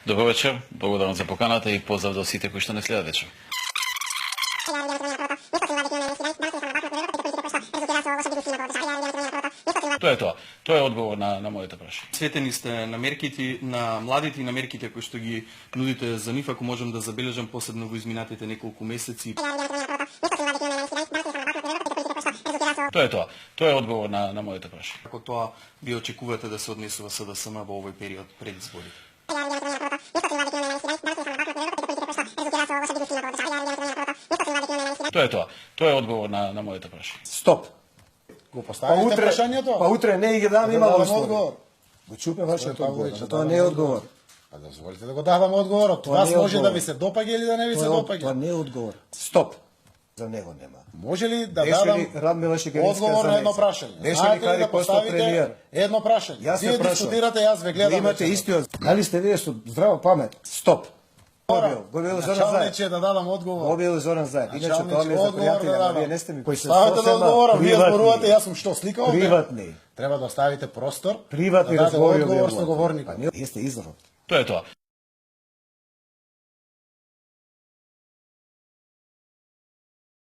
Добро вечер, благодарам за поканата и поздрав до сите кои што не следат вечер. Тоа е тоа. Тоа е одговор на моето прашање. Светени сте на мерките на младите и на мерките кои што ги нудите за нив, ако можам да забележам посебно во изминатите неколку месеци. Тоа е тоа. Тоа е одговор на моето прашање. Како тоа ви очекувате да се однесува СДСМ во овој период пред изборите? Тоа е тоа. Тоа е одговор на моето прашање. Стоп. Го поставите прашањето? Па утре не ги дам, има дадам услови. одговор. Го чупе вашиот Тоа одговор, веќе за тоа дадам не е одговор. Па дозволите да го дадам одговорот. Тоа Вас не е може одговор. да ви се допаѓа или да не ви се Тоа допаѓа. не е одговор. Стоп. За него нема. Може ли да Беше дадам ли Радмила Шекеринска одговор на едно заместник? прашање? Беше ли Знаете Кари да постал поставите премиер? едно прашање? Јас Вие се прашувам. дискутирате, јас ве гледам. Да имате вечерва. истиот. Дали сте вие со здрава памет? Стоп. Го бил Зоран Заев. Началниче да дадам одговор. Го бил Зоран Заев. Иначе Началниче, тоа ми е за одговор да пријателја, дадам. вие не сте ми кои се Ставете да сосема одговорам, вие приватни. зборувате, јас сум што слика овде? Приватни. Треба да оставите простор Приватни да даде разговори одговор објавувате. со говорникот. Па, Јесте изворот. Тоа е тоа.